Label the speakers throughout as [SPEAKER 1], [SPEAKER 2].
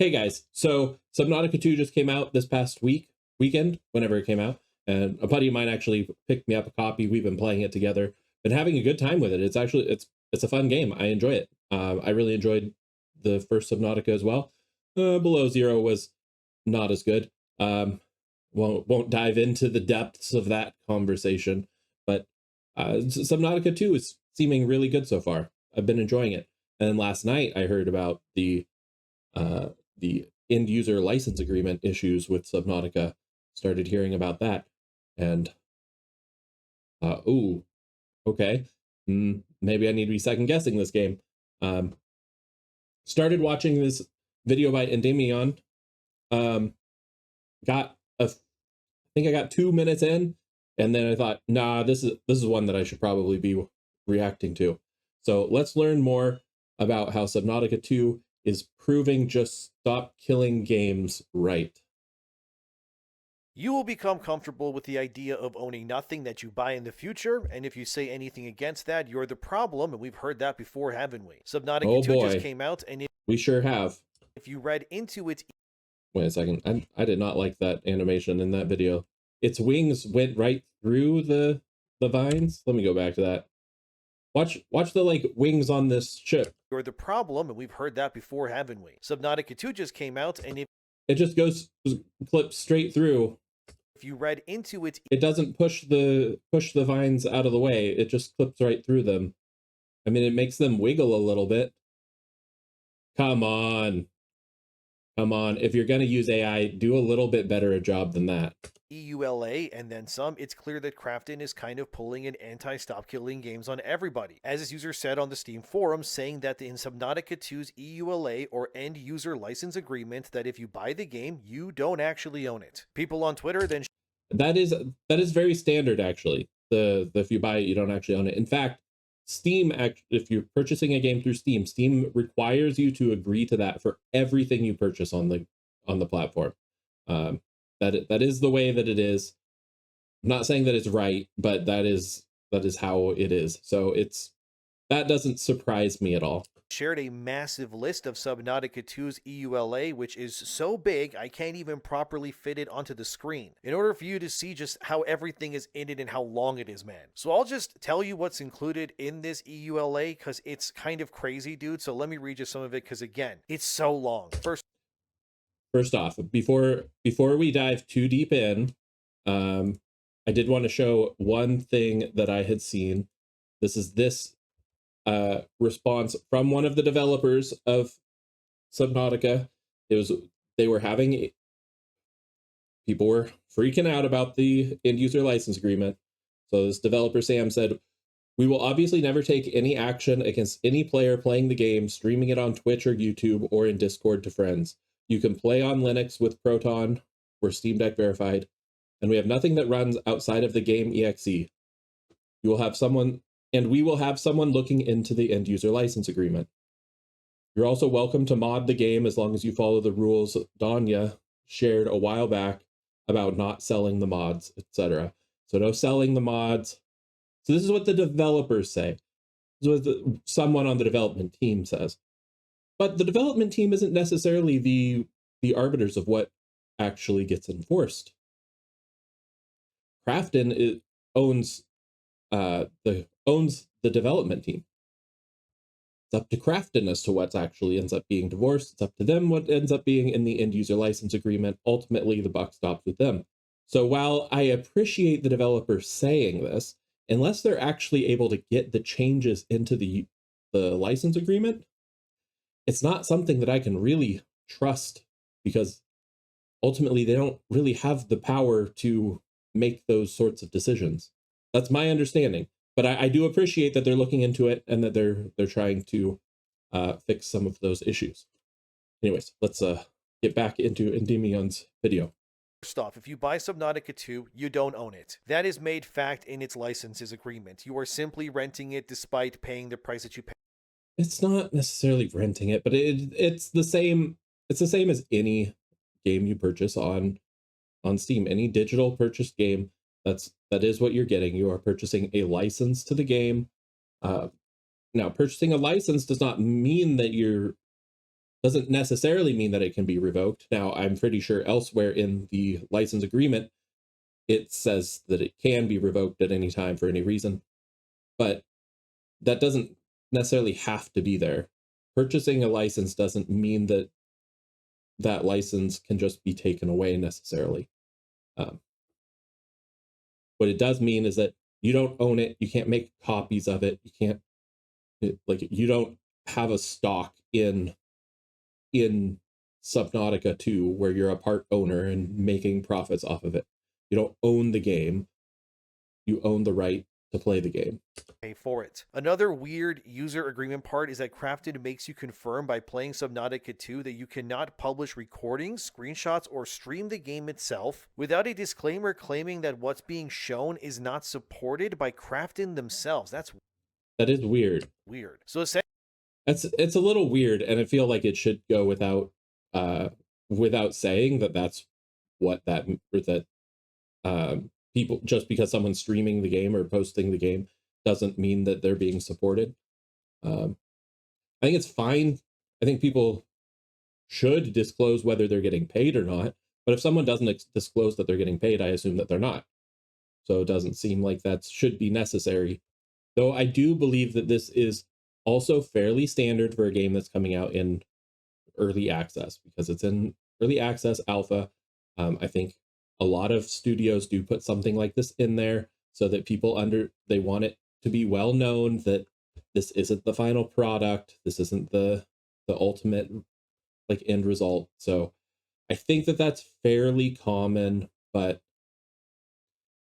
[SPEAKER 1] Hey guys, so Subnautica 2 just came out this past weekend, whenever it came out, and a buddy of mine actually picked me up a copy. We've been playing it together, been having a good time with it. It's a fun game. I enjoy it. I really enjoyed the first Subnautica as well. Below Zero was not as good. Won't dive into the depths of that conversation, but Subnautica 2 is seeming really good so far. I've been enjoying it. And last night I heard about the end user license agreement issues with Subnautica. Started hearing about that, and ooh, okay, maybe I need to be second guessing this game. Started watching this video by Endymion. I think I got 2 minutes in, and then I thought, nah, this is one that I should probably be reacting to. So let's learn more about how Subnautica 2 is proving just stop killing games right.
[SPEAKER 2] You will become comfortable with the idea of owning nothing that you buy in the future, and if you say anything against that, you're the problem, and we've heard that before, haven't we? Subnautica 2 just came out, and
[SPEAKER 1] we sure have.
[SPEAKER 2] If you read into it...
[SPEAKER 1] Wait a second, I did not like that animation in that video. Its wings went right through the vines. Let me go back to that. Watch the like wings on this ship.
[SPEAKER 2] You're the problem, and we've heard that before, haven't we? Subnautica 2 just came out, and
[SPEAKER 1] it just clips straight through.
[SPEAKER 2] If you read into it,
[SPEAKER 1] it doesn't push the vines out of the way. It just clips right through them. I mean, it makes them wiggle a little bit. Come on. If you're going to use AI, do a little bit better a job than that.
[SPEAKER 2] EULA and then some, it's clear that Krafton is kind of pulling an anti-stop killing games on everybody. As this user said on the Steam forum, saying that in Subnautica 2's EULA or end user license agreement, that if you buy the game, you don't actually own it. People on Twitter then...
[SPEAKER 1] That is very standard, actually. The if you buy it, you don't actually own it. In fact, Steam, if you're purchasing a game through Steam, Steam requires you to agree to that for everything you purchase on the platform. That is the way that it is. I'm not saying that it's right, but that is how it is. So that doesn't surprise me at all.
[SPEAKER 2] Shared a massive list of Subnautica 2's EULA, which is so big I can't even properly fit it onto the screen, in order for you to see just how everything is in it and how long it is, man. So I'll just tell you what's included in this EULA, because it's kind of crazy, dude. So let me read you some of it, because again, it's so long.
[SPEAKER 1] First off, before we dive too deep in, I did want to show one thing that I had seen. This is this response from one of the developers of Subnautica. People were freaking out about the end user license agreement. So this developer Sam said, "We will obviously never take any action against any player playing the game, streaming it on Twitch or YouTube or in Discord to friends. You can play on Linux with Proton. We're Steam Deck verified, and we have nothing that runs outside of the game exe. We will have someone looking into the end user license agreement. You're also welcome to mod the game as long as you follow the rules Danya shared a while back about not selling the mods, etc. So no selling the mods." So this is what the developers say. This is what someone on the development team says. But the development team isn't necessarily the arbiters of what actually gets enforced. Krafton owns the development team. It's up to Krafton as to what actually ends up being divorced. It's up to them what ends up being in the end user license agreement. Ultimately, the buck stops with them. So while I appreciate the developer saying this, unless they're actually able to get the changes into the license agreement, it's not something that I can really trust, because ultimately they don't really have the power to make those sorts of decisions. That's my understanding. But I do appreciate that they're looking into it and that they're trying to fix some of those issues. Anyways, let's get back into Endymion's video.
[SPEAKER 2] First off, if you buy Subnautica 2, you don't own it. That is made fact in its licenses agreement. You are simply renting it despite paying the price that you pay.
[SPEAKER 1] It's not necessarily renting it, but it's the same. It's the same as any game you purchase on Steam. Any digital purchased game, that is what you're getting. You are purchasing a license to the game. Now, purchasing a license does not mean that you're doesn't necessarily mean that it can be revoked. Now, I'm pretty sure elsewhere in the license agreement, it says that it can be revoked at any time for any reason, but that doesn't necessarily have to be there. Purchasing a license doesn't mean that that license can just be taken away necessarily. Um, what it does mean is that you don't own it. You can't make copies of it. You can't, like, you don't have a stock in Subnautica 2 where you're a part owner and making profits off of it. You don't own the game. You own the right to play the game.
[SPEAKER 2] Pay for it. Another weird user agreement part is that Crafted makes you confirm by playing Subnautica 2 that you cannot publish recordings, screenshots, or stream the game itself without a disclaimer claiming that what's being shown is not supported by Crafted themselves.
[SPEAKER 1] That is weird.
[SPEAKER 2] So
[SPEAKER 1] It's a little weird, and I feel like it should go without saying that that's what that people, just because someone's streaming the game or posting the game doesn't mean that they're being supported. I think it's fine. I think people should disclose whether they're getting paid or not. But if someone doesn't disclose that they're getting paid, I assume that they're not. So it doesn't seem like that should be necessary. Though I do believe that this is also fairly standard for a game that's coming out in early access, because it's in early access alpha. I think a lot of studios do put something like this in there so that they want it to be well known that this isn't the final product. This isn't the ultimate like end result. So I think that that's fairly common, but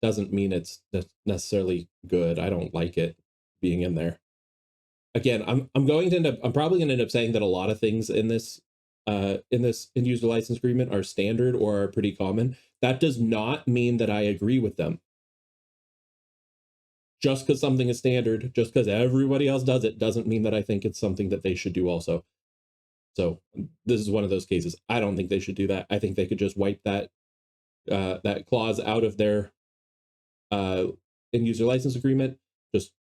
[SPEAKER 1] doesn't mean it's necessarily good. I don't like it being in there. Again, I'm probably going to end up saying that a lot of things in this end user license agreement are standard or are pretty common. That does not mean that I agree with them. Just because something is standard, just because everybody else does it, doesn't mean that I think it's something that they should do also. So this is one of those cases. I don't think they should do that. I think they could just wipe that clause out of their end user license agreement, just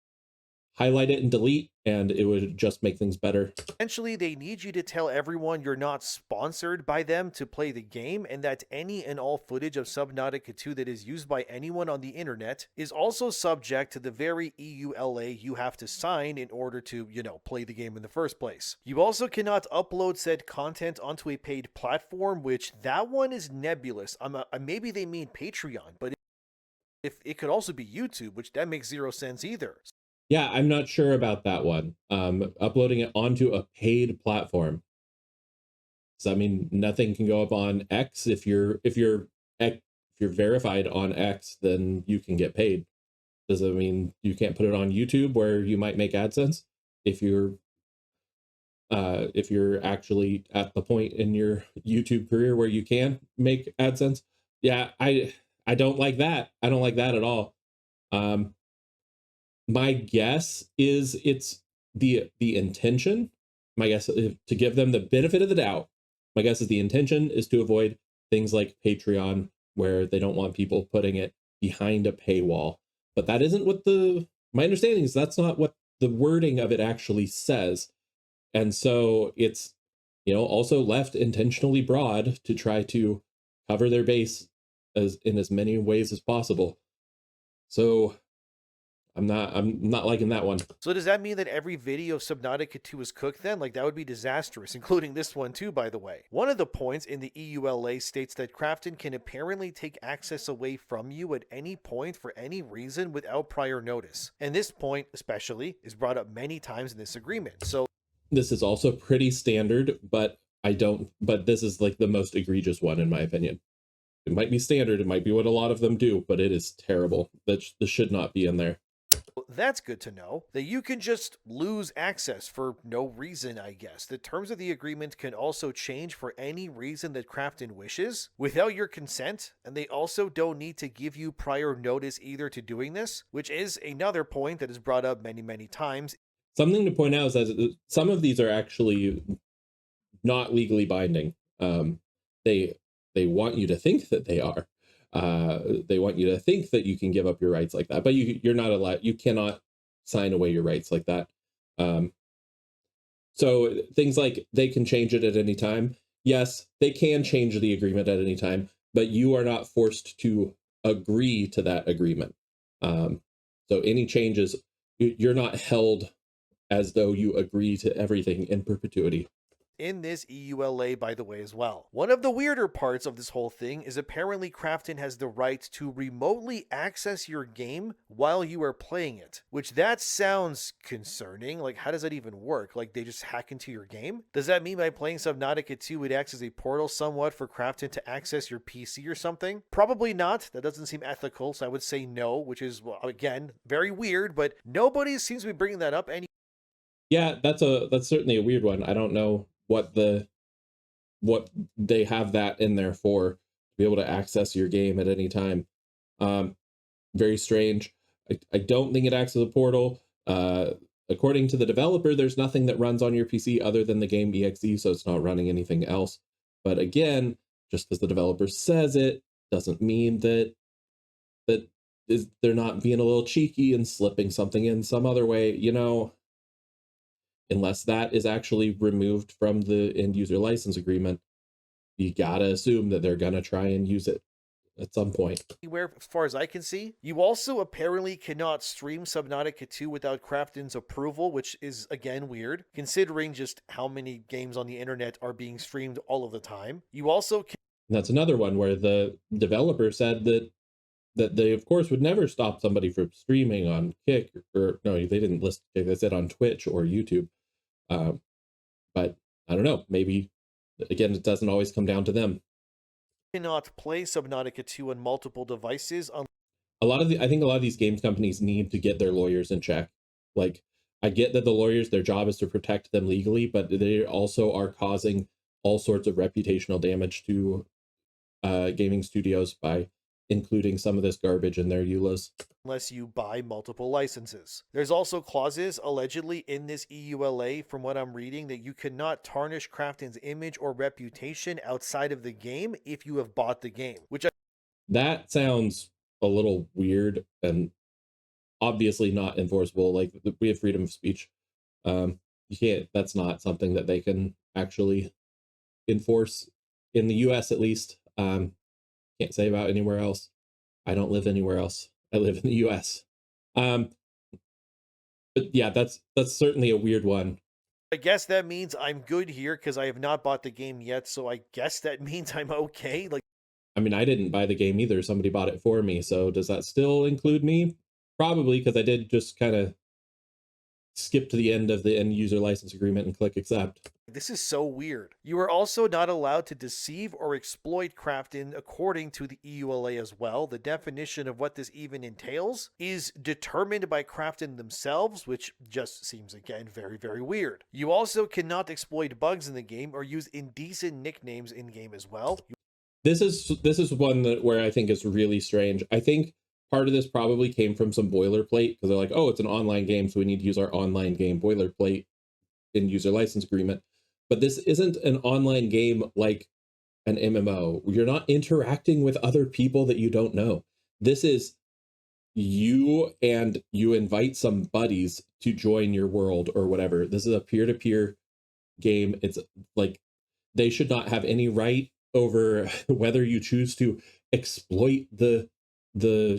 [SPEAKER 1] highlight it and delete, and it would just make things better.
[SPEAKER 2] essentially, they need you to tell everyone you're not sponsored by them to play the game, and that any and all footage of Subnautica 2 that is used by anyone on the internet is also subject to the very EULA you have to sign in order to, play the game in the first place. You also cannot upload said content onto a paid platform, which that one is nebulous. Maybe they mean Patreon, but if it could also be YouTube, which that makes zero sense either.
[SPEAKER 1] Yeah, I'm not sure about that one. Uploading it onto a paid platform. So I mean, nothing can go up on X. If you're verified on X, then you can get paid. Does it mean you can't put it on YouTube where you might make AdSense? If you're actually at the point in your YouTube career where you can make AdSense, yeah, I don't like that. I don't like that at all. My guess is it's the intention. My guess, to give them the benefit of the doubt, my guess is the intention is to avoid things like Patreon, where they don't want people putting it behind a paywall. But that isn't what my understanding is that's not what the wording of it actually says. And so it's, also left intentionally broad to try to cover their base in as many ways as possible. So I'm not liking that one.
[SPEAKER 2] So does that mean that every video of Subnautica 2 is cooked then? Like, that would be disastrous, including this one too, by the way. One of the points in the EULA states that Crafton can apparently take access away from you at any point for any reason without prior notice. And this point, especially, is brought up many times in this agreement. So
[SPEAKER 1] this is also pretty standard, but this is like the most egregious one in my opinion. It might be standard, it might be what a lot of them do, but it is terrible. This should not be in there.
[SPEAKER 2] that's good to know, that you can just lose access for no reason, I guess. The terms of the agreement can also change for any reason that Crafton wishes, without your consent, and they also don't need to give you prior notice either to doing this, which is another point that is brought up many, many times.
[SPEAKER 1] Something to point out is that some of these are actually not legally binding. They want you to think that they are. They want you to think that you can give up your rights like that, but you're not allowed. You cannot sign away your rights like that. So things like they can change it at any time. Yes, they can change the agreement at any time, but you are not forced to agree to that agreement. So any changes, you're not held as though you agree to everything in perpetuity.
[SPEAKER 2] In this EULA, by the way, as well. One of the weirder parts of this whole thing is apparently Krafton has the right to remotely access your game while you are playing it, which that sounds concerning. Like, how does that even work? Like, they just hack into your game? Does that mean by playing Subnautica 2, it acts as a portal somewhat for Krafton to access your PC or something? Probably not. That doesn't seem ethical, so I would say no, which is, well, again, very weird, but nobody seems to be bringing that up
[SPEAKER 1] Yeah, that's certainly a weird one. I don't know what they have that in there for, to be able to access your game at any time. Um, Very strange. I don't think it acts as a portal. According to the developer, there's nothing that runs on your PC other than the game exe, so it's not running anything else. But again, just because the developer says it doesn't mean that they're not being a little cheeky and slipping something in some other way, unless that is actually removed from the end user license agreement. You gotta assume that they're gonna try and use it at some point.
[SPEAKER 2] anywhere as far as I can see. You also apparently cannot stream Subnautica 2 without Krafton's approval, which is again weird, considering just how many games on the internet are being streamed all of the time. You also
[SPEAKER 1] And that's another one where the developer said that they of course would never stop somebody from streaming on Kick, or no, they didn't list Kick, they said on Twitch or YouTube. But I don't know, maybe again it doesn't always come down to them.
[SPEAKER 2] cannot play Subnautica 2 on multiple devices
[SPEAKER 1] I think a lot of these games companies need to get their lawyers in check. Like, I get that the lawyers, their job is to protect them legally, but they also are causing all sorts of reputational damage to gaming studios by including some of this garbage in their EULAs.
[SPEAKER 2] unless you buy multiple licenses. There's also clauses allegedly in this EULA, from what I'm reading, that you cannot tarnish Krafton's image or reputation outside of the game if you have bought the game, which
[SPEAKER 1] That sounds a little weird and obviously not enforceable. Like, we have freedom of speech. You can't, that's not something that they can actually enforce in the US, at least. Can't say about anywhere else. I don't live anywhere else. I live in the US. But yeah, that's certainly a weird one.
[SPEAKER 2] I guess that means I'm good here because I have not bought the game yet, so I guess that means I'm okay. Like,
[SPEAKER 1] I mean, I didn't buy the game either. Somebody bought it for me. So does that still include me? Probably, because I did just kind of skip to the end of the end user license agreement and click accept.
[SPEAKER 2] this is so weird. You are also not allowed to deceive or exploit Krafton according to the EULA as well. The definition of what this even entails is determined by Krafton themselves, which just seems again very, very weird. You also cannot exploit bugs in the game or use indecent nicknames in game as well.
[SPEAKER 1] This is one that where I think is really strange. I think part of this probably came from some boilerplate, because they're like, oh, it's an online game, so we need to use our online game boilerplate in user license agreement. But this isn't an online game like an MMO. You're not interacting with other people that you don't know. This is you, and you invite some buddies to join your world or whatever. This is a peer-to-peer game. It's like, they should not have any right over whether you choose to exploit the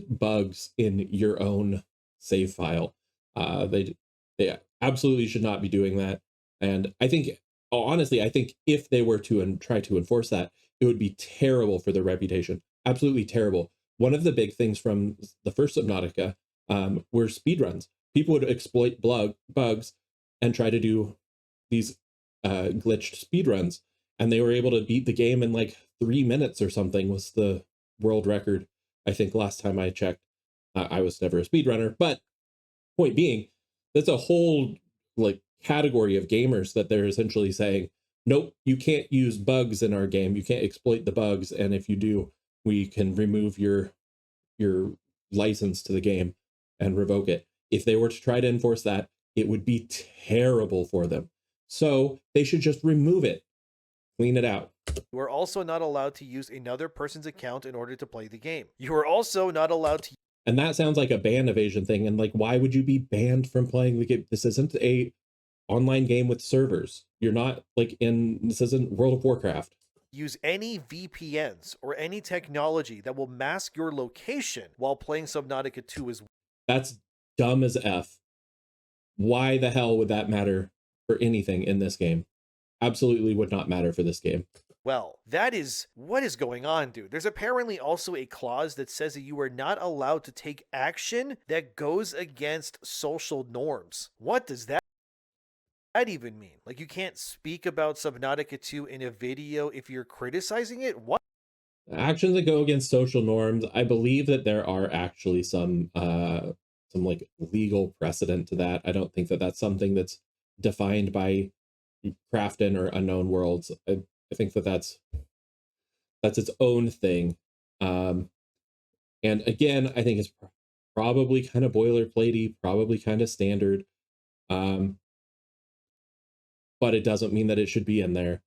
[SPEAKER 1] bugs in your own save file. They absolutely should not be doing that. And I think, honestly, I think if they were to try to enforce that, it would be terrible for their reputation. Absolutely terrible. One of the big things from the first Subnautica were speedruns. People would exploit bugs and try to do these glitched speedruns, and they were able to beat the game in like 3 minutes or something, was the world record. I think last time I checked. I was never a speedrunner, but point being, that's a whole like category of gamers that they're essentially saying, nope, you can't use bugs in our game. You can't exploit the bugs, and if you do, we can remove your license to the game and revoke it. If they were to try to enforce that, it would be terrible for them. So they should just remove it, clean it out.
[SPEAKER 2] You are also not allowed to use another person's account in order to play the game. You are also not allowed to.
[SPEAKER 1] And that sounds like a ban evasion thing. And like, why would you be banned from playing the game? This isn't a online game with servers. You're not like this isn't World of Warcraft.
[SPEAKER 2] Use any VPNs or any technology that will mask your location while playing Subnautica 2 as well.
[SPEAKER 1] That's dumb as F. Why the hell would that matter for anything in this game? Absolutely would not matter for this game.
[SPEAKER 2] Well, that is what is going on, dude. There's apparently also a clause that says that you are not allowed to take action that goes against social norms. What does that even mean? Like, you can't speak about Subnautica 2 in a video if you're criticizing it? What?
[SPEAKER 1] Actions that go against social norms, I believe that there are actually some like legal precedent to that. I don't think that that's something that's defined by Crafton or Unknown Worlds. I think that that's its own thing. And again, I think it's probably kind of boilerplatey, probably kind of standard. But it doesn't mean that it should be in there.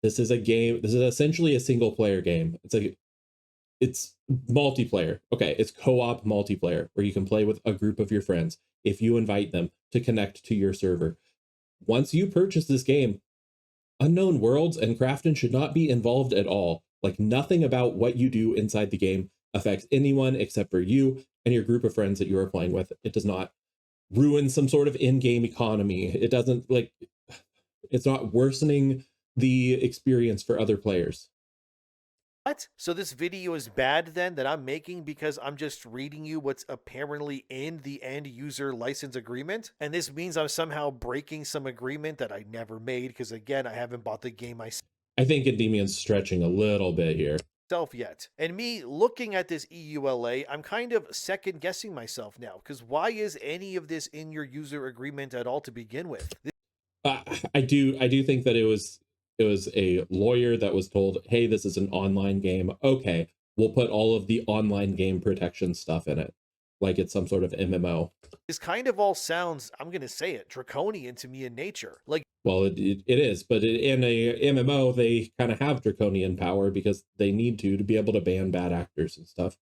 [SPEAKER 1] This is a game. This is essentially a single player game. It's multiplayer. Okay, it's co-op multiplayer where you can play with a group of your friends if you invite them to connect to your server. Once you purchase this game, Unknown Worlds and Crafton should not be involved at all. Like, nothing about what you do inside the game affects anyone except for you and your group of friends that you are playing with. It does not ruin some sort of in-game economy. It doesn't, like, it's not worsening the experience for other players.
[SPEAKER 2] What? So this video is bad then that I'm making because I'm just reading you what's apparently in the end user license agreement? And this means I'm somehow breaking some agreement that I never made because, again, I haven't bought the game myself.
[SPEAKER 1] I think ENDYMION's stretching a little bit here.
[SPEAKER 2] Yet. And me looking at this EULA, I'm kind of second guessing myself now, because why is any of this in your user agreement at all to begin with?
[SPEAKER 1] I do think that it was a lawyer that was told, hey, this is an online game. Okay, we'll put all of the online game protection stuff in it, like it's some sort of MMO.
[SPEAKER 2] This kind of all sounds, I'm going to say it, draconian to me in nature. Like,
[SPEAKER 1] well, it is, but in a MMO, they kind of have draconian power because they need to be able to ban bad actors and stuff.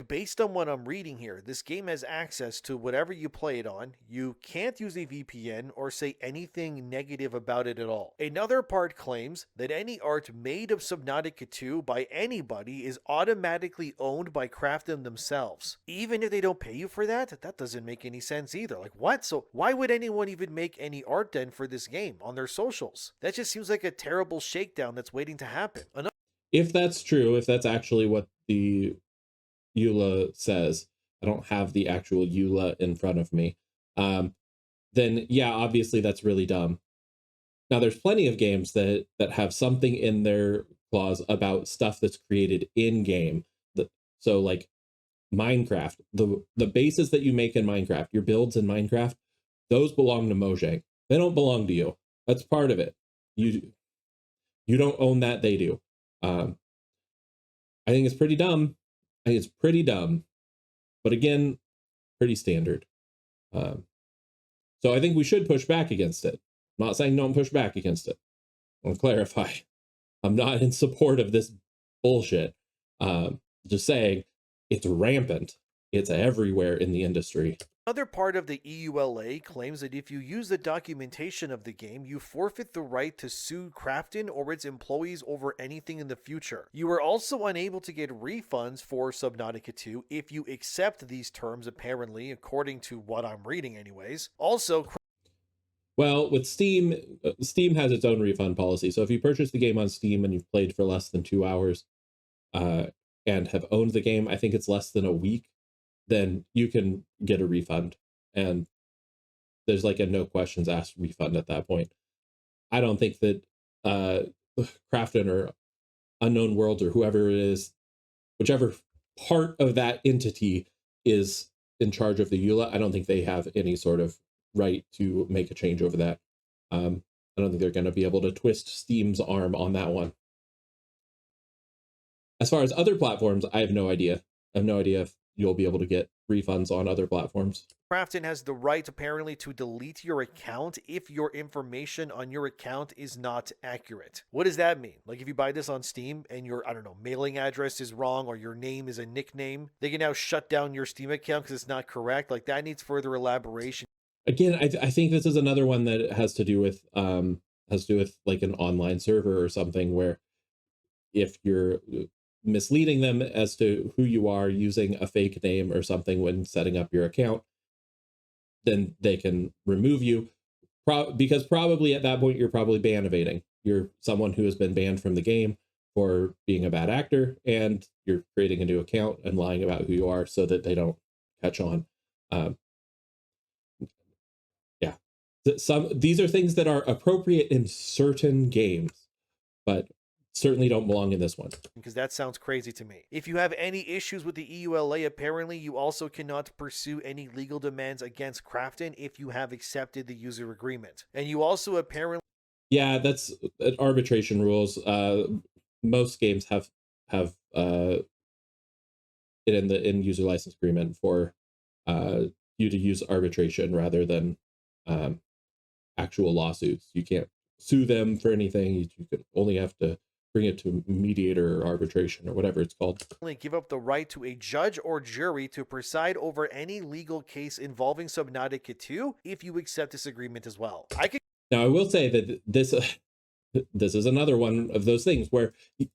[SPEAKER 2] Based on what I'm reading here, this game has access to whatever you play it on. You can't use a VPN or say anything negative about it at all. Another part claims that any art made of Subnautica 2 by anybody is automatically owned by Crafton themselves. Even if they don't pay you for that, that doesn't make any sense either. Like, what? So why would anyone even make any art then for this game on their socials? That just seems like a terrible shakedown that's waiting to happen.
[SPEAKER 1] If that's true, if that's actually what the EULA says, I don't have the actual EULA in front of me, then yeah, obviously that's really dumb. Now, there's plenty of games that have something in their clause about stuff that's created in game. So like Minecraft, the bases that you make in Minecraft, your builds in Minecraft, those belong to Mojang. They don't belong to you. That's part of it. You don't own that, they do. I think it's pretty dumb. I think it's pretty dumb, but again, pretty standard. So I think we should push back against it. I'm not saying don't push back against it. I'll clarify. I'm not in support of this bullshit. Just saying it's rampant. It's everywhere in the industry.
[SPEAKER 2] Another part of the EULA claims that if you use the documentation of the game, you forfeit the right to sue Crafton or its employees over anything in the future. You are also unable to get refunds for Subnautica 2 if you accept these terms, apparently, according to what I'm reading anyways. Also,
[SPEAKER 1] well, with Steam, Steam has its own refund policy. So if you purchase the game on Steam and you've played for less than 2 hours and have owned the game, I think it's less than a week, then you can get a refund. And there's like a no questions asked refund at that point. I don't think that Crafton or Unknown Worlds or whoever it is, whichever part of that entity is in charge of the EULA, I don't think they have any sort of right to make a change over that. I don't think they're going to be able to twist Steam's arm on that one. As far as other platforms, I have no idea. I have no idea if you'll be able to get refunds on other platforms.
[SPEAKER 2] Crafton has the right, apparently, to delete your account if your information on your account is not accurate. What does that mean? Like, if you buy this on Steam and your, I don't know, mailing address is wrong or your name is a nickname, they can now shut down your Steam account because it's not correct. Like, that needs further elaboration.
[SPEAKER 1] Again, I think this is another one that has to do with like an online server or something where if you're misleading them as to who you are using a fake name or something when setting up your account, then they can remove you. Because probably at that point you're probably ban evading. You're someone who has been banned from the game for being a bad actor, and you're creating a new account and lying about who you are so that they don't catch on. Um, yeah, some these are things that are appropriate in certain games, but certainly don't belong in this one.
[SPEAKER 2] Because that sounds crazy to me. If you have any issues with the EULA, apparently you also cannot pursue any legal demands against Krafton if you have accepted the user agreement. And you also apparently
[SPEAKER 1] Yeah, that's arbitration rules. Most games have it in the end user license agreement for you to use arbitration rather than um, actual lawsuits. You can't sue them for anything. You can only have to bring it to mediator or arbitration or whatever it's called.
[SPEAKER 2] give up the right to a judge or jury to preside over any legal case involving Subnautica 2 if you accept this agreement as well.
[SPEAKER 1] Now, I will say that this is another one of those things where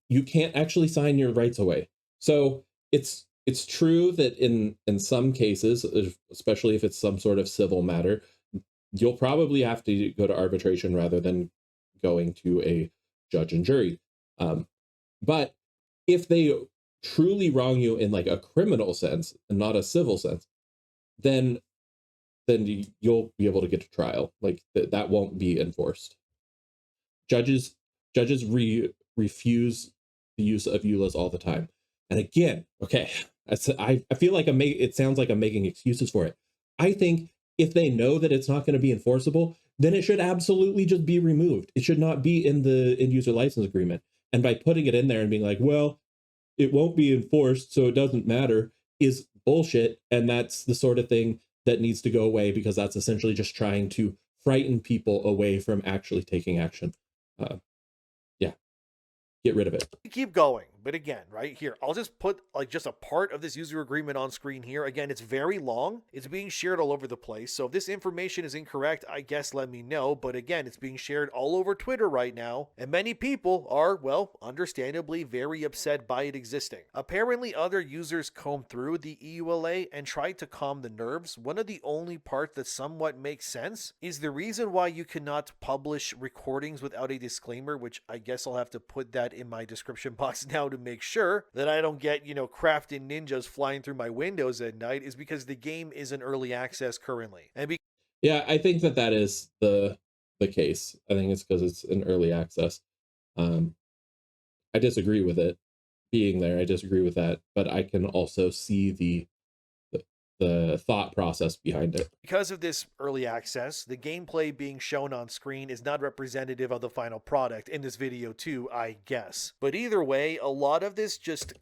[SPEAKER 1] you can't actually sign your rights away. So it's true that in some cases, especially if it's some sort of civil matter, you'll probably have to go to arbitration rather than going to a judge and jury. But if they truly wrong you in like a criminal sense and not a civil sense, then you'll be able to get to trial. Like that won't be enforced. Judges refuse the use of EULAs all the time. And again, okay, I feel like it sounds like I'm making excuses for it. I think if they know that it's not going to be enforceable, then it should absolutely just be removed. It should not be in the end user license agreement. And by putting it in there and being like, well, it won't be enforced, so it doesn't matter, is bullshit. And that's the sort of thing that needs to go away, because that's essentially just trying to frighten people away from actually taking action. Yeah, get rid of it.
[SPEAKER 2] Keep going, but again, right here, I'll just put like just a part of this user agreement on screen here. Again, it's very long. It's being shared all over the place. So if this information is incorrect, I guess let me know. But again, it's being shared all over Twitter right now, and many people are, well, understandably very upset by it existing. Apparently, other users combed through the EULA and tried to calm the nerves. One of the only parts that somewhat makes sense is the reason why you cannot publish recordings without a disclaimer, which I guess I'll have to put that in my description box now to make sure that I don't get, crafting ninjas flying through my windows at night, is because the game is in early access currently.
[SPEAKER 1] Yeah, I think that is the case. I think it's because it's in early access. I disagree with it being there. I disagree with that, but I can also see the thought process behind it.
[SPEAKER 2] Because of this early access, the gameplay being shown on screen is not representative of the final product in this video too, I guess. But either way, a lot of this just...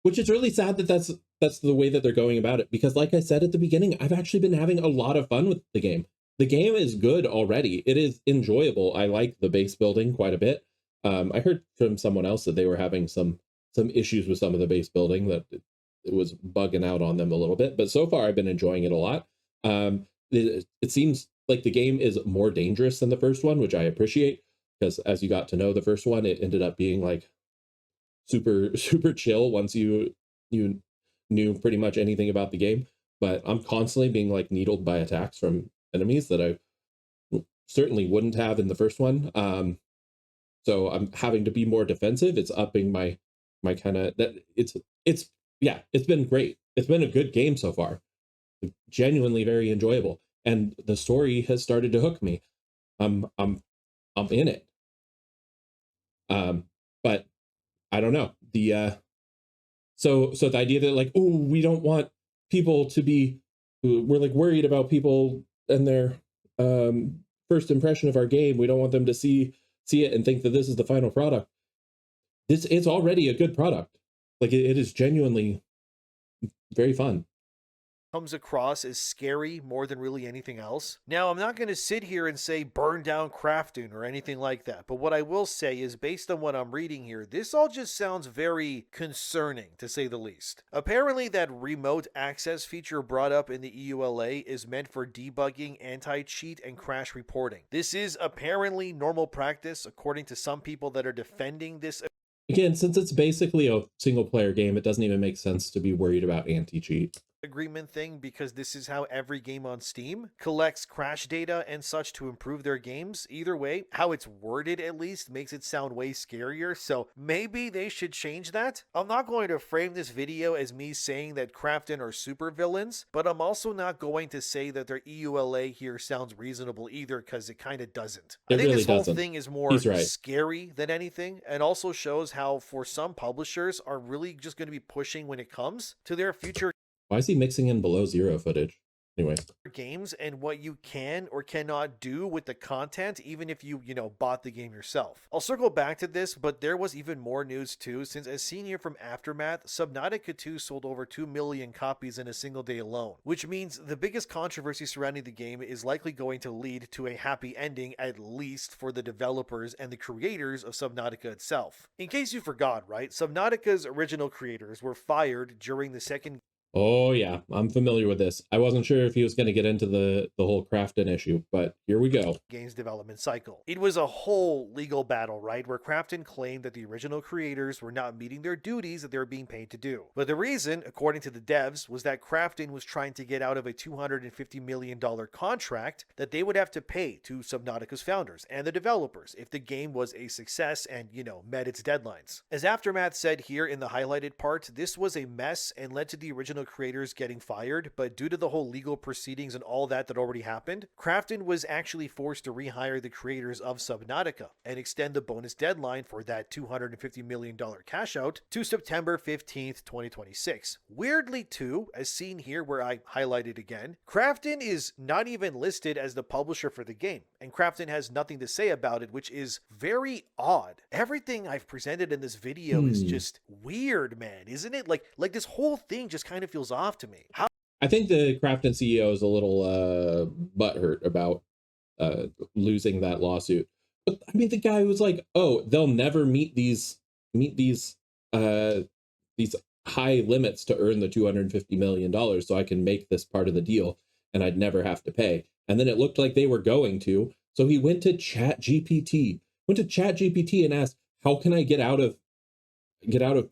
[SPEAKER 1] Which is really sad that that's the way that they're going about it, because like I said at the beginning, I've actually been having a lot of fun with the game. The game is good already. It is enjoyable. I like the base building quite a bit. I heard from someone else that they were having some issues with some of the base building, that it was bugging out on them a little bit, but so far I've been enjoying it a lot. It seems like the game is more dangerous than the first one, which I appreciate, because as you got to know the first one, it ended up being like super chill once you knew pretty much anything about the game. But I'm constantly being like needled by attacks from enemies that I certainly wouldn't have in the first one. So I'm having to be more defensive. It's upping my kind of that. It's yeah, it's been great. It's been a good game so far. Genuinely very enjoyable, and the story has started to hook me. I'm in it. But I don't know, so the idea that like, oh, we don't want people to be, we're like worried about people and their first impression of our game. We don't want them to see it and think that this is the final product. It's already a good product. Like it is genuinely very fun.
[SPEAKER 2] comes across as scary more than really anything else. Now, I'm not going to sit here and say burn down Crafton or anything like that, but what I will say is, based on what I'm reading here, this all just sounds very concerning, to say the least. Apparently, that remote access feature brought up in the EULA is meant for debugging, anti-cheat, and crash reporting. This is apparently normal practice, according to some people that are defending this.
[SPEAKER 1] Again, since it's basically a single player game, it doesn't even make sense to be worried about anti-cheat
[SPEAKER 2] Agreement thing, because this is how every game on Steam collects crash data and such to improve their games. Either way, how it's worded at least makes it sound way scarier, so maybe they should change that. I'm not going to frame this video as me saying that Crafton are super villains, but I'm also not going to say that their EULA here sounds reasonable either, because it kind of doesn't. I think
[SPEAKER 1] really
[SPEAKER 2] this whole
[SPEAKER 1] doesn't.
[SPEAKER 2] thing is more
[SPEAKER 1] He's right.
[SPEAKER 2] scary than anything, and also shows how for some publishers are really just going to be pushing when it comes to their future
[SPEAKER 1] Why is he mixing in below zero footage? Anyway,
[SPEAKER 2] games and what you can or cannot do with the content, even if you bought the game yourself. I'll circle back to this, but there was even more news too, since as seen here from Aftermath, Subnautica 2 sold over 2 million copies in a single day alone, which means the biggest controversy surrounding the game is likely going to lead to a happy ending, at least for the developers and the creators of Subnautica itself. In case you forgot, right, Subnautica's original creators were fired during the second
[SPEAKER 1] oh yeah, I'm familiar with this. I wasn't sure if he was going to get into the whole Crafton issue, but here we go.
[SPEAKER 2] game's development cycle. It was a whole legal battle, right, where Crafton claimed that the original creators were not meeting their duties that they were being paid to do. But the reason, according to the devs, was that Crafton was trying to get out of a $250 million contract that they would have to pay to Subnautica's founders and the developers if the game was a success and, met its deadlines. As Aftermath said here in the highlighted part, this was a mess and led to the original creators getting fired, but due to the whole legal proceedings and all that already happened, Crafton was actually forced to rehire the creators of Subnautica and extend the bonus deadline for that $250 million cash out to September 15th, 2026. Weirdly too, as seen here where I highlighted again, Crafton is not even listed as the publisher for the game, and Crafton has nothing to say about it, which is very odd. Everything I've presented in this video is just weird, man, isn't it? Like this whole thing just kind of feels off to me.
[SPEAKER 1] I think the Crafton CEO is a little butthurt about losing that lawsuit. But I mean, the guy was like, "Oh, they'll never meet these high limits to earn the $250 million, so I can make this part of the deal, and I'd never have to pay." And then it looked like they were going to, so he went to ChatGPT, and asked, "How can I get out of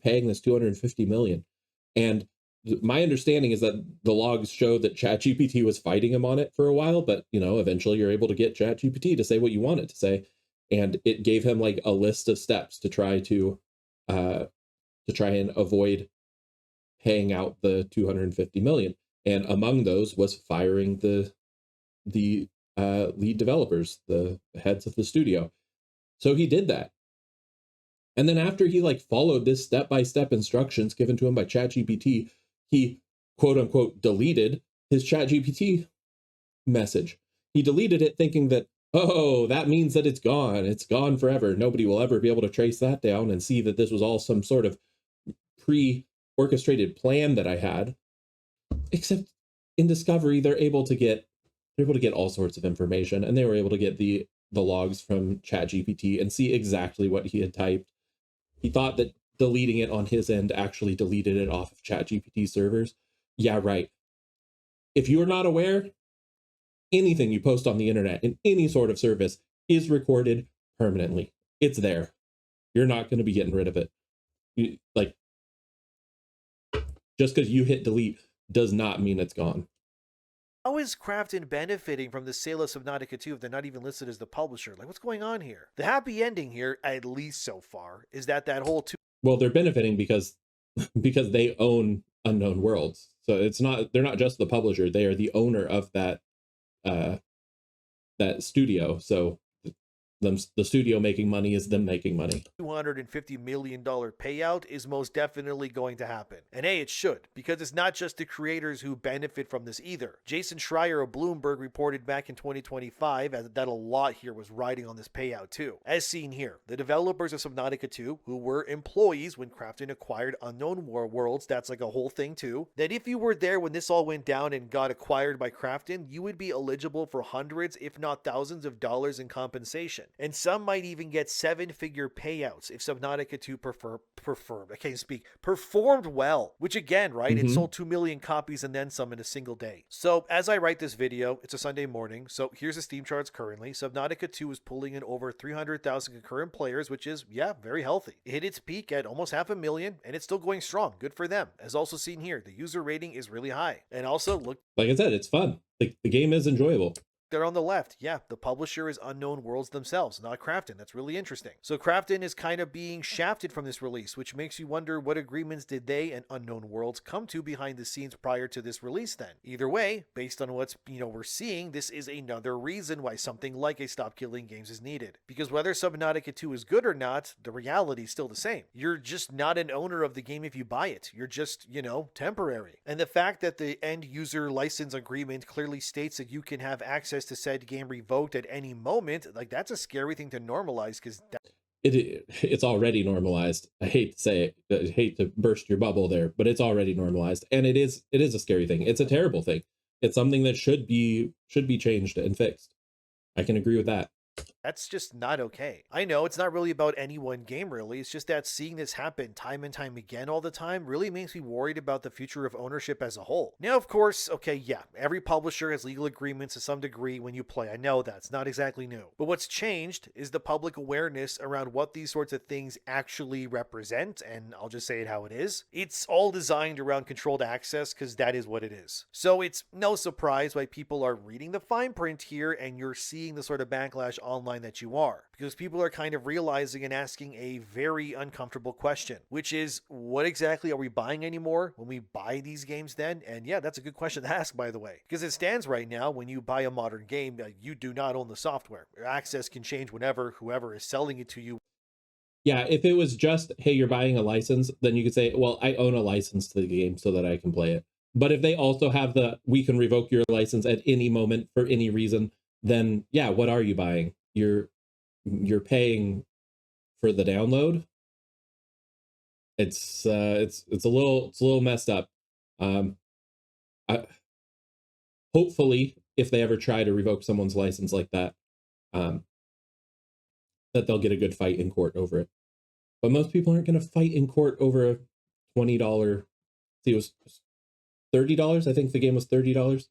[SPEAKER 1] paying this $250 million?" And my understanding is that the logs show that ChatGPT was fighting him on it for a while, but eventually you're able to get ChatGPT to say what you want it to say, and it gave him like a list of steps to try and avoid paying out the $250 million, and among those was firing the lead developers, the heads of the studio. So he did that. And then after he followed this step-by-step instructions given to him by ChatGPT, he quote unquote deleted his ChatGPT message. He deleted it thinking that, oh, that means that it's gone. It's gone forever. Nobody will ever be able to trace that down and see that this was all some sort of pre-orchestrated plan that I had. Except in Discovery, they're able to get all sorts of information, and they were able to get the logs from ChatGPT and see exactly what he had typed. He thought that deleting it on his end actually deleted it off of ChatGPT servers. Yeah, right. If you're not aware, anything you post on the internet in any sort of service is recorded permanently. It's there. You're not going to be getting rid of it. Just because you hit delete does not mean it's gone.
[SPEAKER 2] How is Crafton benefiting from the sale of Subnautica 2 if they're not even listed as the publisher? What's going on here? The happy ending here, at least so far, is that whole
[SPEAKER 1] Well, they're benefiting because they own Unknown Worlds. So they're not just the publisher, they are the owner of that studio. So the studio making money is them making money.
[SPEAKER 2] $250 million payout is most definitely going to happen. And hey, it should, because it's not just the creators who benefit from this either. Jason Schreier of Bloomberg reported back in 2025 that a lot here was riding on this payout too. As seen here, the developers of Subnautica 2, who were employees when Krafton acquired Unknown Worlds, that's like a whole thing too, that if you were there when this all went down and got acquired by Krafton, you would be eligible for hundreds, if not thousands of dollars in compensation. And some might even get seven-figure payouts if Subnautica 2 performed well, which again, right, it sold 2 million copies and then some in a single day. So as I write this video, it's a Sunday morning, so here's the Steam charts currently. Subnautica 2 is pulling in over 300,000 concurrent players, which is, yeah, very healthy. It hit its peak at almost 500,000, and it's still going strong. Good for them. As also seen here, the user rating is really high. And also, look,
[SPEAKER 1] like I said, it's fun. The game is enjoyable.
[SPEAKER 2] There on the left, yeah, the publisher is Unknown Worlds themselves, not Krafton. That's really interesting. So Krafton is kind of being shafted from this release, which makes you wonder what agreements did they and Unknown Worlds come to behind the scenes prior to this release then. Either way, based on what's, we're seeing, this is another reason why something like a Stop Killing Games is needed. Because whether Subnautica 2 is good or not, the reality is still the same. You're just not an owner of the game if you buy it. You're just, temporary. And the fact that the end user license agreement clearly states that you can have access to said game revoked at any moment, like that's a scary thing to normalize, because
[SPEAKER 1] it's already normalized. I hate to say it, I hate to burst your bubble there, but it's already normalized, and it is a scary thing. It's a terrible thing. It's something that should be changed and fixed. I can agree with that.
[SPEAKER 2] That's just not okay. I know it's not really about any one game really, it's just that seeing this happen time and time again all the time really makes me worried about the future of ownership as a whole. Now, of course, okay, yeah, every publisher has legal agreements to some degree when you play. I know that's not exactly new. But what's changed is the public awareness around what these sorts of things actually represent, and I'll just say it how it is. It's all designed around controlled access, because that is what it is. So it's no surprise why people are reading the fine print here and you're seeing the sort of backlash online that you are, because people are kind of realizing and asking a very uncomfortable question, which is, what exactly are we buying anymore when we buy these games then? And yeah, that's a good question to ask, by the way, because it stands right now, when you buy a modern game, you do not own the software. Your access can change whenever whoever is selling it to you.
[SPEAKER 1] Yeah, if it was just, hey, you're buying a license, then you could say, well, I own a license to the game so that I can play it. But if they also have we can revoke your license at any moment for any reason, then yeah, what are you buying? You're paying for the download. It's a little messed up. Hopefully, if they ever try to revoke someone's license like that, that they'll get a good fight in court over it. But most people aren't going to fight in court over a $20. See, it was $30. I think the game was $30.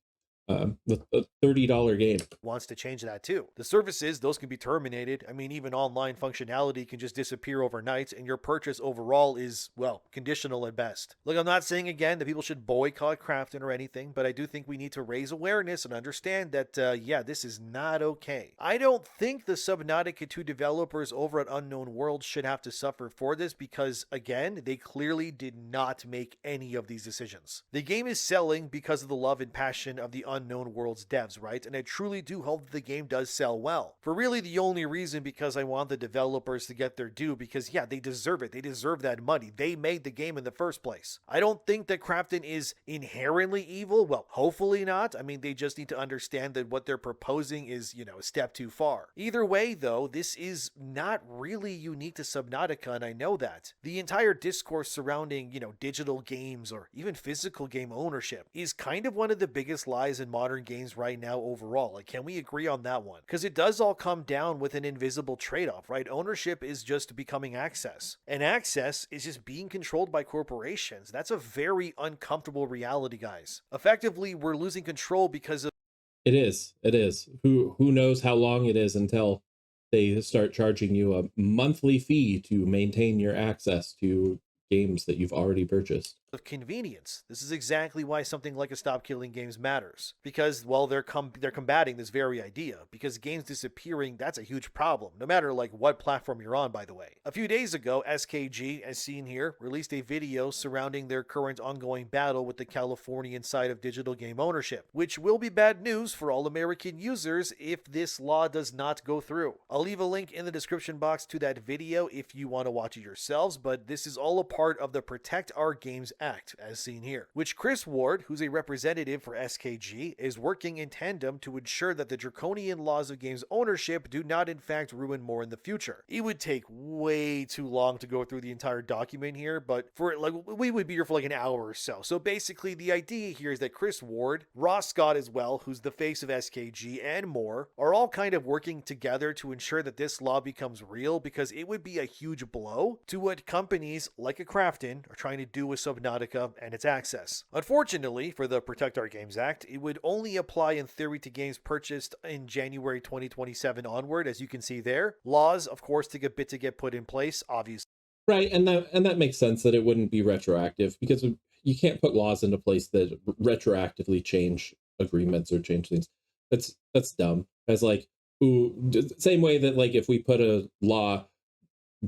[SPEAKER 1] The $30 game
[SPEAKER 2] wants to change that too. The services, those can be terminated. I mean, even online functionality can just disappear overnight, and your purchase overall is, well, conditional at best. Look, I'm not saying again that people should boycott Krafton or anything, but I do think we need to raise awareness and understand that, yeah, this is not okay. I don't think the Subnautica 2 developers over at Unknown Worlds should have to suffer for this, because, again, they clearly did not make any of these decisions. The game is selling because of the love and passion of the Unknown Worlds devs, right? And I truly do hope that the game does sell well. For really the only reason, because I want the developers to get their due, because yeah, they deserve it. They deserve that money. They made the game in the first place. I don't think that Krafton is inherently evil. Well, hopefully not. I mean, they just need to understand that what they're proposing is, a step too far. Either way, though, this is not really unique to Subnautica, and I know that. The entire discourse surrounding, digital games or even physical game ownership is kind of one of the biggest lies in modern games right now overall. Like, can we agree on that one? Because it does all come down with an invisible trade-off, right? Ownership is just becoming access, and access is just being controlled by corporations. That's a very uncomfortable reality, guys. Effectively, we're losing control because of
[SPEAKER 1] It is. Who knows how long it is until they start charging you a monthly fee to maintain your access to games that you've already purchased.
[SPEAKER 2] of convenience. This is exactly why something like a Stop Killing Games matters. Because, well, they're combating this very idea. Because games disappearing, that's a huge problem, no matter like what platform you're on, by the way. A few days ago, SKG, as seen here, released a video surrounding their current ongoing battle with the Californian side of digital game ownership, which will be bad news for all American users if this law does not go through. I'll leave a link in the description box to that video if you want to watch it yourselves, but this is all a part of the Protect Our Games Act, as seen here, which Chris Ward, who's a representative for SKG, is working in tandem to ensure that the draconian laws of games ownership do not in fact ruin more in the future. It would take way too long to go through the entire document here, but we would be here for like an hour or so. So basically the idea here is that Chris Ward, Ross Scott as well, who's the face of SKG, and more, are all kind of working together to ensure that this law becomes real, because it would be a huge blow to what companies like a Krafton are trying to do with Subnautica and its access. Unfortunately, for the Protect Our Games Act, it would only apply in theory to games purchased in January 2027 onward, as you can see there. Laws, of course, take a bit to get put in place, obviously.
[SPEAKER 1] Right, and that makes sense that it wouldn't be retroactive, because you can't put laws into place that retroactively change agreements or change things. That's dumb. As like, same way that like if we put a law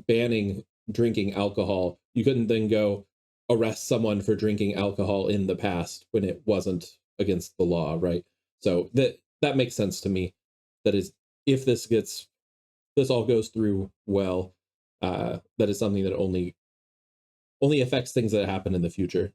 [SPEAKER 1] banning drinking alcohol, you couldn't then go arrest someone for drinking alcohol in the past when it wasn't against the law, right? So that makes sense to me. That is, if this all goes through well, that is something that only affects things that happen in the future.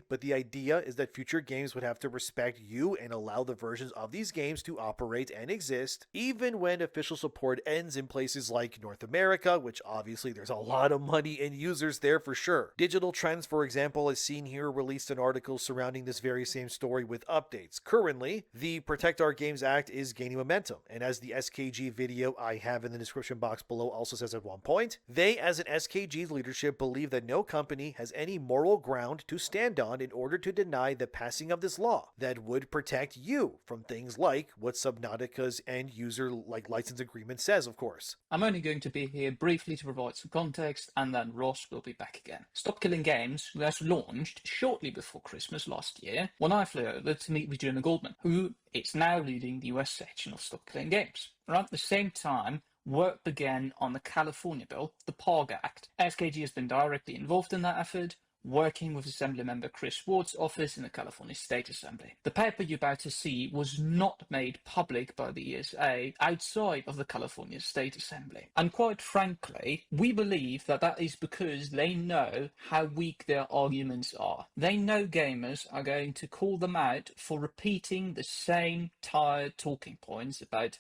[SPEAKER 2] But the idea is that future games would have to respect you and allow the versions of these games to operate and exist, even when official support ends in places like North America, which obviously there's a lot of money and users there for sure. Digital Trends, for example, as seen here, released an article surrounding this very same story with updates. Currently, the Protect Our Games Act is gaining momentum, and as the SKG video I have in the description box below also says at one point, they as an SKG's leadership believe that no company has any moral ground to stand on in order to deny the passing of this law that would protect you from things like what Subnautica's end user license agreement says, of course.
[SPEAKER 3] I'm only going to be here briefly to provide some context, and then Ross will be back again. Stop Killing Games was launched shortly before Christmas last year, when I flew over to meet with Jonah Goldman, who is now leading the US section of Stop Killing Games. Around the same time, work began on the California bill, the PARG Act. SKG has been directly involved in that effort, working with Assembly Member Chris Ward's office in the California State Assembly. The paper you're about to see was not made public by the ESA outside of the California State Assembly. And quite frankly, we believe that that is because they know how weak their arguments are. They know gamers are going to call them out for repeating the same tired talking points about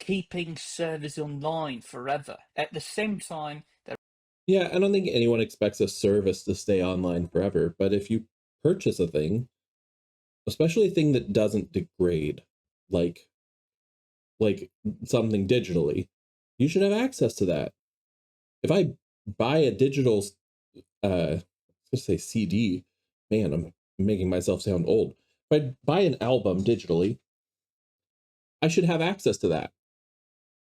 [SPEAKER 3] keeping servers online forever. At the same time,
[SPEAKER 1] yeah, I don't think anyone expects a service to stay online forever, but if you purchase a thing, especially a thing that doesn't degrade, like something digitally, you should have access to that. If I buy a digital, let's say CD, man, I'm making myself sound old. If I buy an album digitally, I should have access to that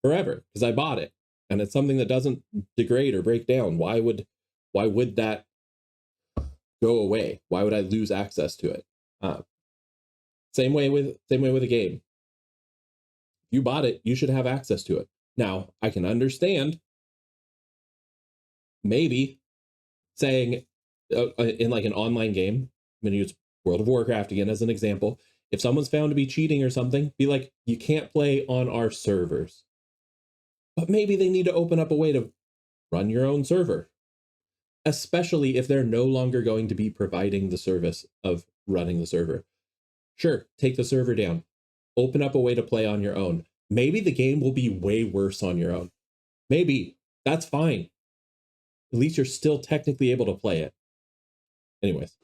[SPEAKER 1] forever because I bought it. And it's something that doesn't degrade or break down. Why would that go away? Why would I lose access to it? Same way with a game. If you bought it, you should have access to it. Now, I can understand maybe saying in like an online game, I'm going to use World of Warcraft again as an example. If someone's found to be cheating or something, be like, you can't play on our servers. But maybe they need to open up a way to run your own server, especially if they're no longer going to be providing the service of running the server. Sure, take the server down, open up a way to play on your own. Maybe the game will be way worse on your own. Maybe, that's fine. At least you're still technically able to play it. Anyways.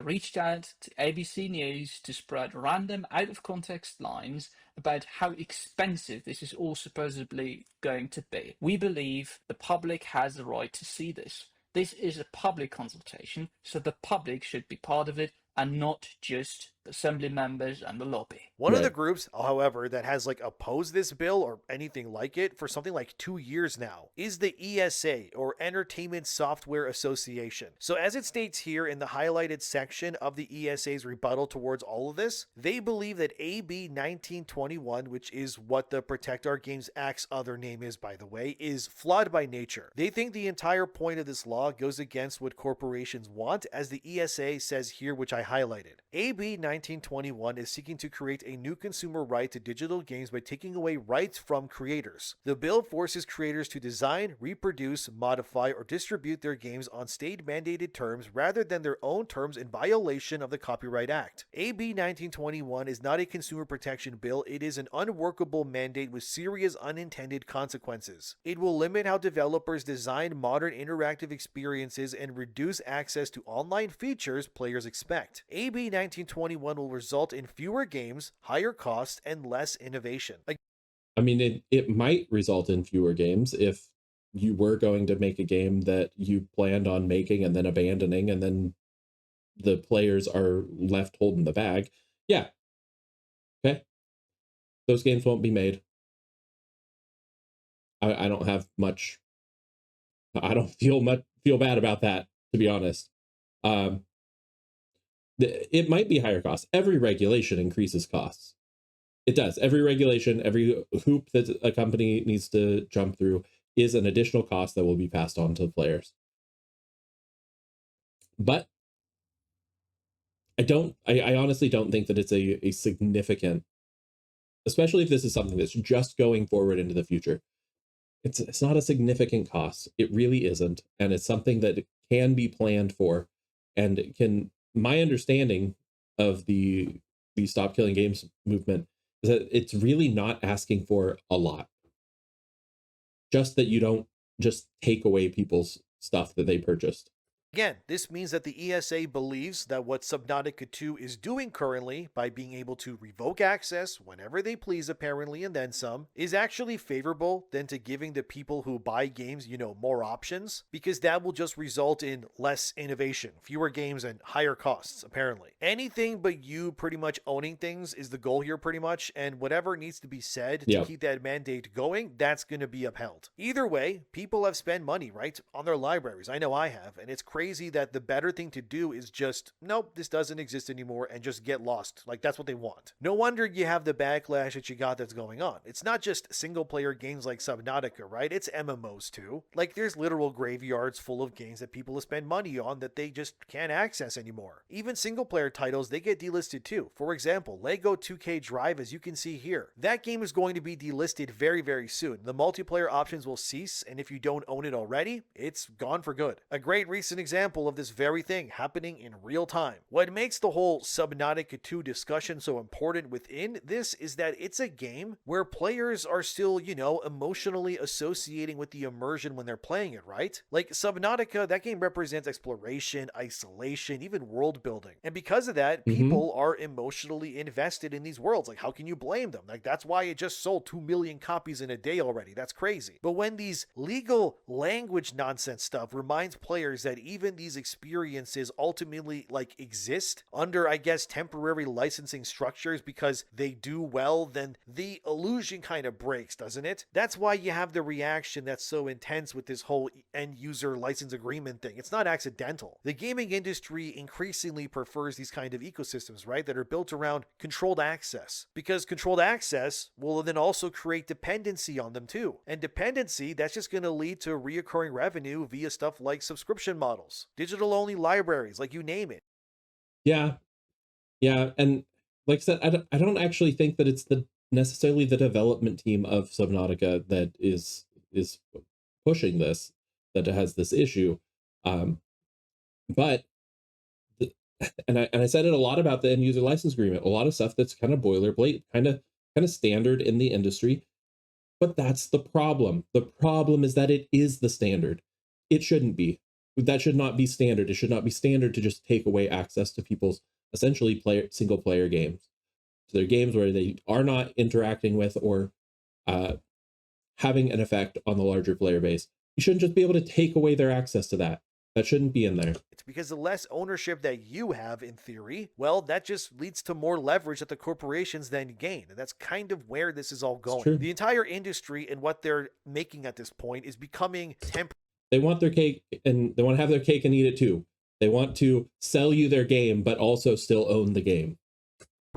[SPEAKER 3] Reached out to ABC News to spread random out-of-context lines about how expensive this is all supposedly going to be. We believe the public has the right to see this. This is a public consultation, so the public should be part of it and not just the assembly members, and the lobby.
[SPEAKER 2] One of the
[SPEAKER 1] Right.
[SPEAKER 2] groups, however, that has like opposed this bill or anything like it for something like 2 years now is the ESA, or Entertainment Software Association. So as it states here in the highlighted section of the ESA's rebuttal towards all of this, they believe that AB 1921, which is what the Protect Our Games Act's other name is, by the way, is flawed by nature. They think the entire point of this law goes against what corporations want, as the ESA says here, which I highlighted. AB 1921 is seeking to create a new consumer right to digital games by taking away rights from creators. The bill forces creators to design, reproduce, modify, or distribute their games on state-mandated terms rather than their own terms in violation of the Copyright Act. AB 1921 is not a consumer protection bill, it is an unworkable mandate with serious unintended consequences. It will limit how developers design modern interactive experiences and reduce access to online features players expect. AB 1921 will result in fewer games, higher costs, and less innovation.
[SPEAKER 1] I mean, it might result in fewer games if you were going to make a game that you planned on making and then abandoning, and then the players are left holding the bag. Yeah. Okay. Those games won't be made. I don't have much. I don't feel bad about that, to be honest. It might be higher costs. Every regulation increases costs. It does. Every regulation, every hoop that a company needs to jump through is an additional cost that will be passed on to the players. But I honestly don't think that it's a significant, especially if this is something that's just going forward into the future. It's not a significant cost. It really isn't. And it's something that can be planned for, and my understanding of the Stop Killing Games movement is that it's really not asking for a lot. Just that you don't just take away people's stuff that they purchased.
[SPEAKER 2] Again, this means that the ESA believes that what Subnautica 2 is doing currently, by being able to revoke access whenever they please apparently and then some, is actually favorable than to giving the people who buy games, more options, because that will just result in less innovation, fewer games, and higher costs, apparently. Anything but you pretty much owning things is the goal here pretty much, and whatever needs to be said to keep that mandate going, that's going to be upheld. Either way, people have spent money, right, on their libraries. I know I have, and it's crazy that the better thing to do is just, nope, this doesn't exist anymore, and just get lost. Like, that's what they want. No wonder you have the backlash that you got that's going on. It's not just single player games like Subnautica, right? It's MMOs too. Like, there's literal graveyards full of games that people have spent money on that they just can't access anymore. Even single player titles, they get delisted too. For example, Lego 2K Drive, as you can see here. That game is going to be delisted very, very soon. The multiplayer options will cease, and if you don't own it already, it's gone for good. A great recent example of this very thing happening in real time. What makes the whole Subnautica 2 discussion so important within this is that it's a game where players are still, emotionally associating with the immersion when they're playing it, right? Like Subnautica, that game represents exploration, isolation, even world building. And because of that, people are emotionally invested in these worlds. Like, how can you blame them? Like, that's why it just sold 2 million copies in a day already. That's crazy. But when these legal language nonsense stuff reminds players that even these experiences ultimately exist under, I guess, temporary licensing structures because they do well, then the illusion kind of breaks, doesn't it? That's why you have the reaction that's so intense with this whole end user license agreement thing. It's not accidental. The gaming industry increasingly prefers these kind of ecosystems, right, that are built around controlled access, because controlled access will then also create dependency on them too. And dependency, that's just going to lead to reoccurring revenue via stuff like subscription models, digital only libraries, like you name it.
[SPEAKER 1] Yeah. And like I said, I don't actually think that it's necessarily the development team of Subnautica that is pushing this, that has this issue. But and I said it a lot about the end user license agreement, a lot of stuff that's kind of boilerplate, kind of standard in the industry. But that's the problem. The problem is that it is the standard. It shouldn't be. That should not be standard. It should not be standard to just take away access to people's essentially single player games. So they're games where they are not interacting with or having an effect on the larger player base. You shouldn't just be able to take away their access to that. That shouldn't be in there.
[SPEAKER 2] It's because the less ownership that you have, in theory, well, that just leads to more leverage that the corporations then gain. And that's kind of where this is all going.
[SPEAKER 1] true.
[SPEAKER 2] The entire industry and what they're making at this point is becoming
[SPEAKER 1] They want their cake, and they want to have their cake and eat it too. They want to sell you their game, but also still own the game.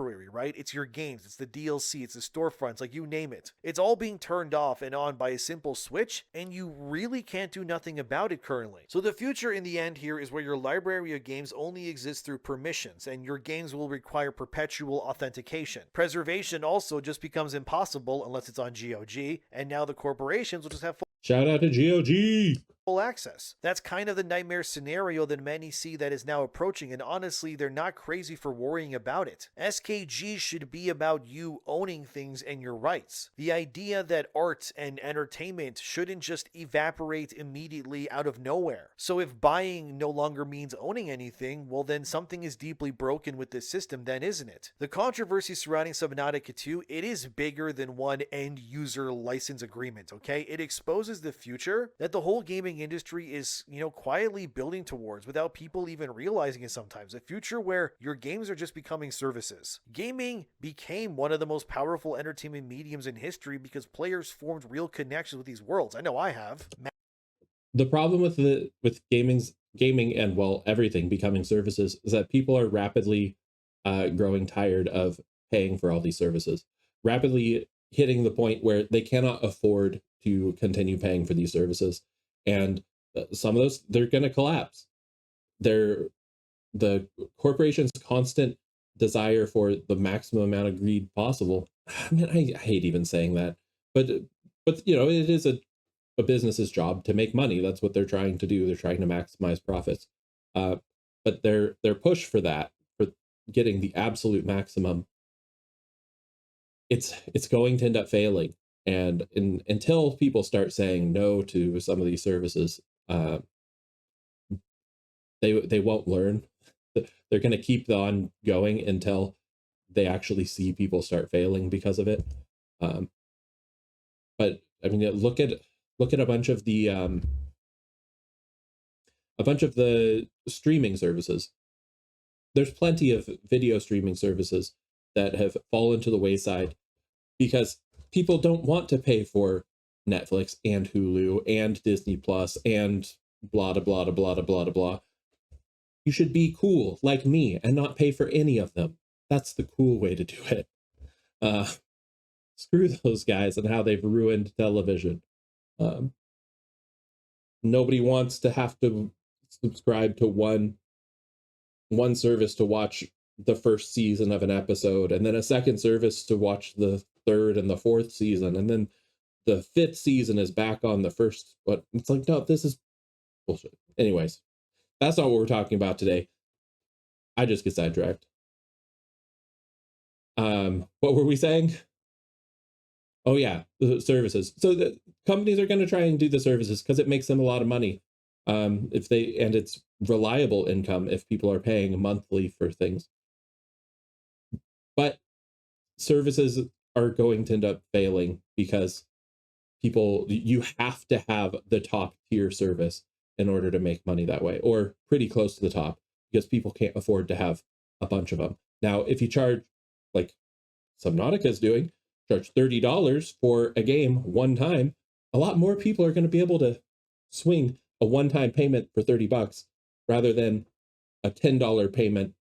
[SPEAKER 2] temporary, right? It's your games, it's the DLC, it's the storefronts, like you name it. It's all being turned off and on by a simple switch, and you really can't do nothing about it currently. So the future in the end here is where your library of games only exists through permissions, and your games will require perpetual authentication. Preservation also just becomes impossible unless it's on GOG, and now the corporations will just have
[SPEAKER 1] Shout out to GOG!
[SPEAKER 2] full access. That's kind of the nightmare scenario that many see that is now approaching, and honestly, they're not crazy for worrying about it. SKG should be about you owning things and your rights. The idea that art and entertainment shouldn't just evaporate immediately out of nowhere. So if buying no longer means owning anything, well then something is deeply broken with this system then, isn't it? The controversy surrounding Subnautica 2, it is bigger than one end user license agreement, okay? It exposes the future that the whole gaming industry is, quietly building towards without people even realizing it sometimes. A future where your games are just becoming services. Gaming became one of the most powerful entertainment mediums in history because players formed real connections with these worlds. I know I have.
[SPEAKER 1] The problem with gaming and, well, everything becoming services is that people are rapidly growing tired of paying for all these services. Rapidly hitting the point where they cannot afford to continue paying for these services. And some of those, they're going to collapse. The corporation's constant desire for the maximum amount of greed possible. I mean, I hate even saying that, but it is a business's job to make money. That's what they're trying to do. They're trying to maximize profits. But their push for that, for getting the absolute maximum, it's going to end up failing. And until people start saying no to some of these services, they won't learn. They're going to keep on going until they actually see people start failing because of it. But I mean, look at a bunch of the streaming services. There's plenty of video streaming services that have fallen to the wayside because people don't want to pay for Netflix and Hulu and Disney Plus and blah, blah, blah, blah, blah, blah, blah. You should be cool like me and not pay for any of them. That's the cool way to do it. Screw those guys and how they've ruined television. Nobody wants to have to subscribe to one service to watch the first season of an episode, and then a second service to watch the third and the fourth season, and then the fifth season is back on the first. But it's like, no, this is bullshit. Anyways, that's not what we're talking about today. I just get sidetracked. What were we saying? Oh yeah, the services. So the companies are going to try and do the services because it makes them a lot of money. And it's reliable income if people are paying monthly for things. But services are going to end up failing because you have to have the top tier service in order to make money that way, or pretty close to the top, because people can't afford to have a bunch of them. Now, if you charge, like Subnautica is doing, charge $30 for a game one time, a lot more people are going to be able to swing a one-time payment for $30 rather than a $10 payment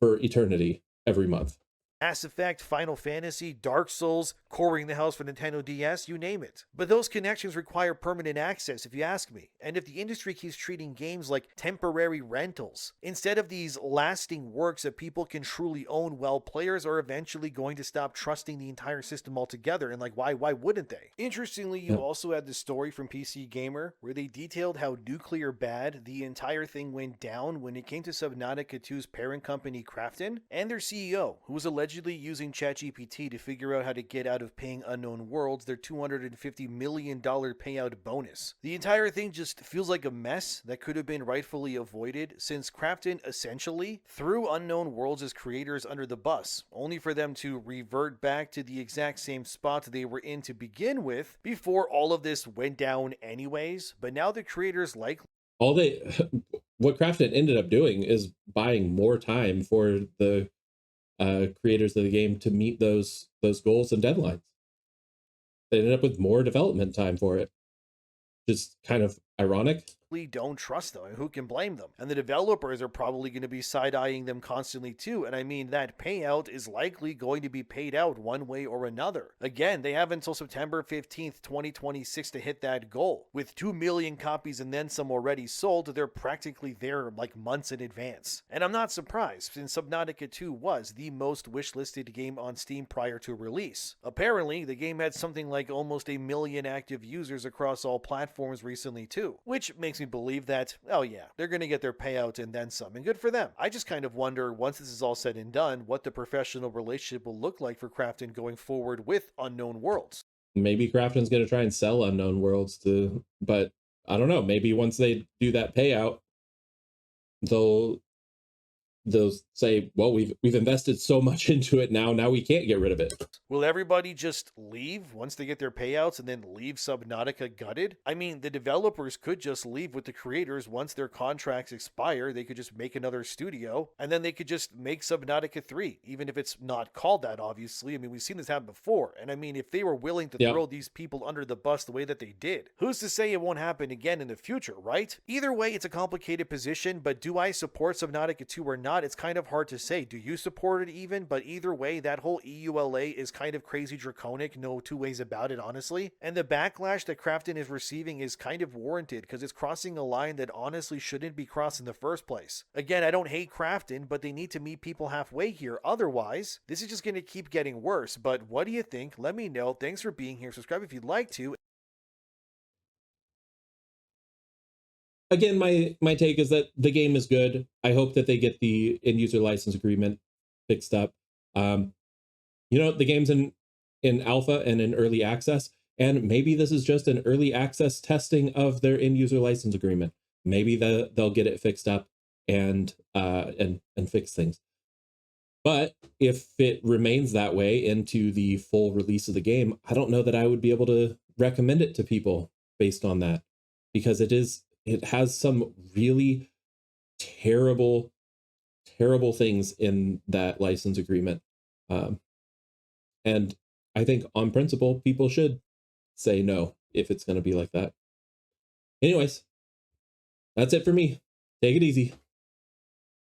[SPEAKER 1] for eternity every month.
[SPEAKER 2] Mass Effect, Final Fantasy, Dark Souls, coring the house for Nintendo DS, you name it. But those connections require permanent access, if you ask me. And if the industry keeps treating games like temporary rentals, instead of these lasting works that people can truly own, well, players are eventually going to stop trusting the entire system altogether. And why wouldn't they? Interestingly, you also had the story from PC Gamer, where they detailed how nuclear bad the entire thing went down when it came to Subnautica 2's parent company, Krafton, and their CEO, who was allegedly using ChatGPT to figure out how to get out of paying Unknown Worlds their $250 million payout bonus. The entire thing just feels like a mess that could have been rightfully avoided, since Krafton essentially threw Unknown Worlds' creators under the bus, only for them to revert back to the exact same spot they were in to begin with before all of this went down anyways. But now the creators likely
[SPEAKER 1] all they what Crafton ended up doing is buying more time for the creators of the game to meet those goals and deadlines. They ended up with more development time for it. Just kind of ironic.
[SPEAKER 2] Don't trust them, and who can blame them? And the developers are probably going to be side-eyeing them constantly too, and I mean, that payout is likely going to be paid out one way or another. Again, they have until September 15th, 2026 to hit that goal. With 2 million copies and then some already sold, they're practically there like months in advance. And I'm not surprised, since Subnautica 2 was the most wishlisted game on Steam prior to release. Apparently, the game had something like almost 1 million active users across all platforms recently too, which makes me believe that, oh yeah, they're going to get their payout and then some, and good for them. I just kind of wonder, once this is all said and done, what the professional relationship will look like for Crafton going forward with Unknown Worlds.
[SPEAKER 1] Maybe Crafton's going to try and sell Unknown Worlds but I don't know, maybe once they do that payout, they'll say, well, we've invested so much into it now we can't get rid of it.
[SPEAKER 2] Will everybody just leave once they get their payouts and then leave Subnautica gutted? I mean, the developers could just leave with the creators once their contracts expire. They could just make another studio, and then they could just make Subnautica 3, even if it's not called that, obviously. I mean, we've seen this happen before, and I mean, if they were willing to throw these people under the bus the way that they did, who's to say it won't happen again in the future, right? Either way, it's a complicated position, but do I support Subnautica 2 or not? It's kind of hard to say. Do you support it even? But either way, that whole EULA is kind of crazy draconic, no two ways about it, honestly. And the backlash that Crafton is receiving is kind of warranted because it's crossing a line that honestly shouldn't be crossed in the first place. Again, I don't hate Crafton, but they need to meet people halfway here. Otherwise, this is just going to keep getting worse. But what do you think? Let me know. Thanks for being here. Subscribe if you'd like to.
[SPEAKER 1] Again, my take is that the game is good. I hope that they get the end user license agreement fixed up. The game's in alpha and in early access, and maybe this is just an early access testing of their end user license agreement. Maybe they'll get it fixed up and fix things. But if it remains that way into the full release of the game, I don't know that I would be able to recommend it to people based on that, because it has some really terrible things in that license agreement. And I think on principle, people should say no if it's going to be like that. Anyways, that's it for me. Take it easy.